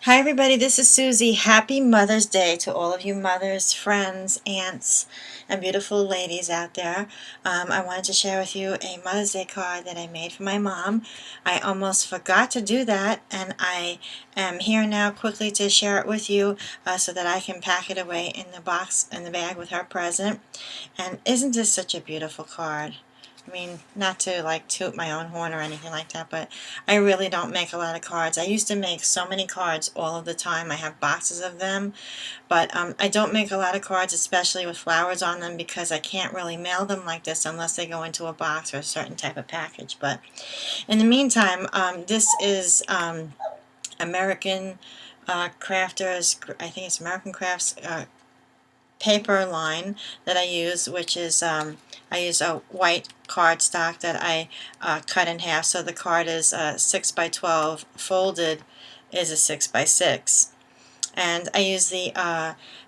Hi everybody, this is Susie. Happy Mother's Day to all of you mothers, friends, aunts, and beautiful ladies out there. I wanted to share with you a Mother's Day card that I made for my mom. I almost forgot to do that, and I am here now quickly to share it with you so that I can pack it away in the box, in the bag with her present. And isn't this such a beautiful card? I mean, not to like toot my own horn or anything like that, but I really don't make a lot of cards. I used to make so many cards all of the time. I have boxes of them, but I don't make a lot of cards, especially with flowers on them, because I can't really mail them like this unless they go into a box or a certain type of package. But in the meantime, this is American Crafters, I think it's American Crafts paper line that I use, which is I use a white cardstock that I cut in half, so the card is 6 by 12, folded is a 6 by 6. And I use the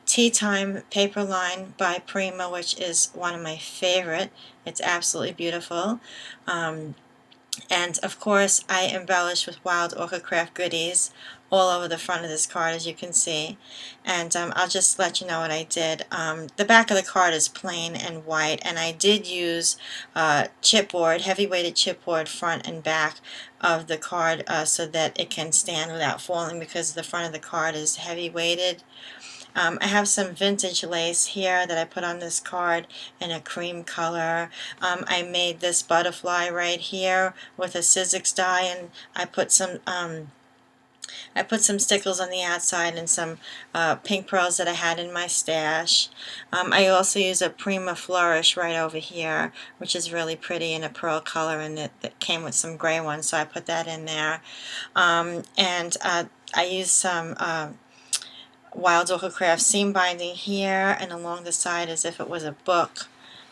Thyme paper line by Prima, which is one of my favorite. It's absolutely beautiful. And of course I embellish with Wild Orchid Craft goodies all over the front of this card, as you can see. And I'll just let you know what I did. The back of the card is plain and white, and I did use chipboard, heavy weighted chipboard front and back of the card so that it can stand without falling, because the front of the card is heavy weighted. I have some vintage lace here that I put on this card in a cream color. I made this butterfly right here with a Sizzix die, and I put some stickles on the outside and some pink pearls that I had in my stash. I also use a Prima Flourish right over here, which is really pretty in a pearl color, and that came with some gray ones, so I put that in there. And I used some Wild Orchid Craft seam binding here and along the side as if it was a book.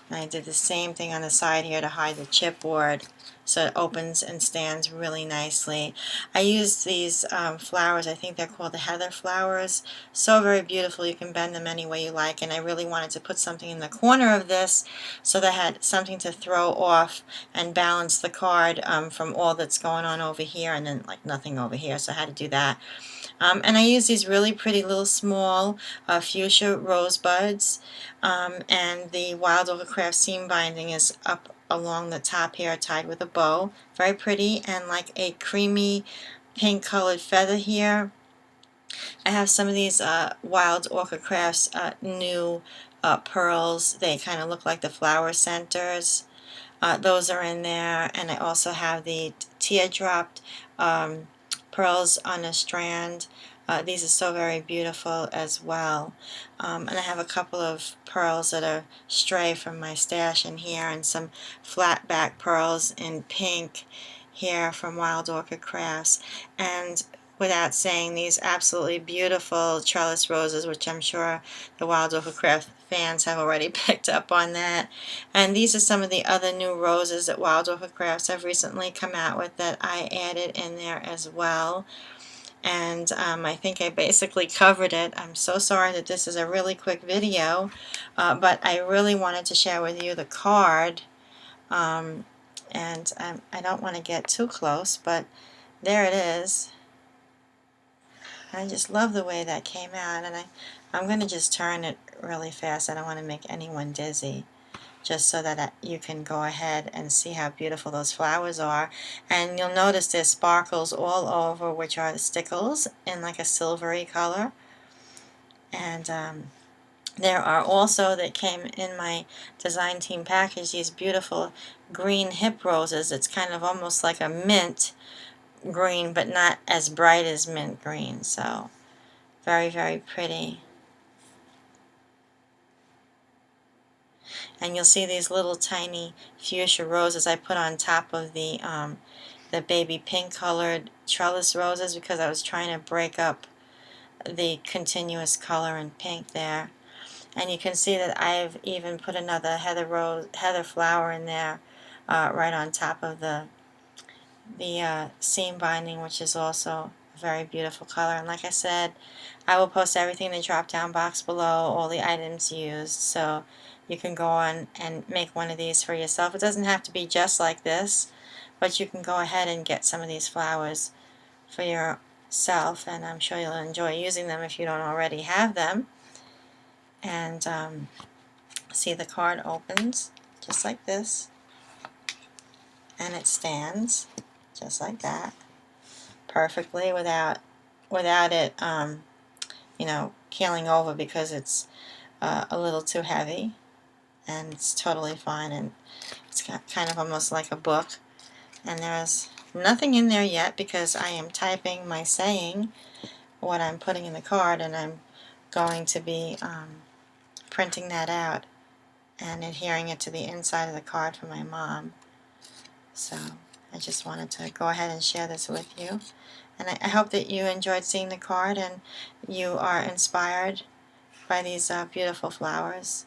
And I did the same thing on the side here to hide the chipboard, so it opens and stands really nicely. I used these flowers, I think they're called the heather flowers. So very beautiful, you can bend them any way you like, and I really wanted to put something in the corner of this so that I had something to throw off and balance the card from all that's going on over here, and then like nothing over here, so I had to do that. And I use these really pretty little small fuchsia rosebuds, and the Wild Orchid Craft seam binding is up along the top here, tied with a bow. Very pretty, and like a creamy pink colored feather here. I have some of these Wild Orchid Crafts new pearls. They kind of look like the flower centers. Those are in there, and I also have the teardropped pearls on a strand. These are so very beautiful as well. And I have a couple of pearls that are stray from my stash in here, and some flat back pearls in pink here from Wild Orchid Crafts. And without saying, these absolutely beautiful trellis roses, which I'm sure the Wild Orchid Craft fans have already picked up on that. And these are some of the other new roses that Wild Orchid Crafts have recently come out with that I added in there as well. And I think I basically covered it. I'm so sorry that this is a really quick video, but I really wanted to share with you the card. And I don't want to get too close, but there it is. I just love the way that came out, and I'm going to just turn it really fast. I don't want to make anyone dizzy, just so that you can go ahead and see how beautiful those flowers are. And you'll notice there's sparkles all over, which are the stickles in like a silvery color. And there are also, that came in my design team package, these beautiful green hip roses. It's kind of almost like a mint green, but not as bright as mint green. So very, very pretty. And you'll see these little tiny fuchsia roses I put on top of the baby pink colored trellis roses, because I was trying to break up the continuous color in pink there. And you can see that I've even put another heather flower in there right on top of the seam binding, which is also a very beautiful color. And like I said, I will post everything in the drop down box below, all the items used, so you can go on and make one of these for yourself. It doesn't have to be just like this, but you can go ahead and get some of these flowers for your yourself, and I'm sure you'll enjoy using them if you don't already have them. And see, the card opens just like this, and it stands just like that, perfectly without it, you know, keeling over because it's a little too heavy, and it's totally fine, and it's kind of almost like a book. And there's nothing in there yet because I am typing my saying, what I'm putting in the card, and I'm going to be printing that out and adhering it to the inside of the card for my mom. So I just wanted to go ahead and share this with you. And I hope that you enjoyed seeing the card and you are inspired by these beautiful flowers.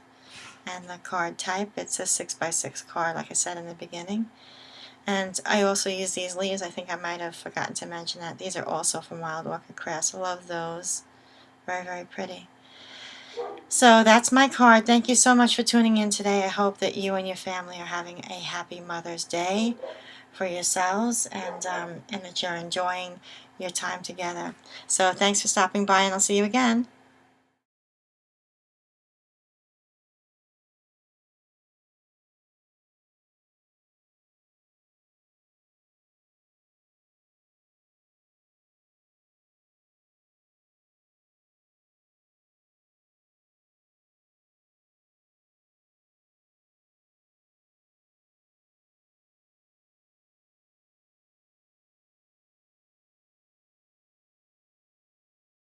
And the card type, it's a 6x6 card, like I said in the beginning. And I also use these leaves. I think I might have forgotten to mention that. These are also from Wild Orchid Crafts. I love those. Very, very pretty. So that's my card. Thank you so much for tuning in today. I hope that you and your family are having a happy Mother's Day for yourselves, and that you're enjoying your time together. So thanks for stopping by, and I'll see you again.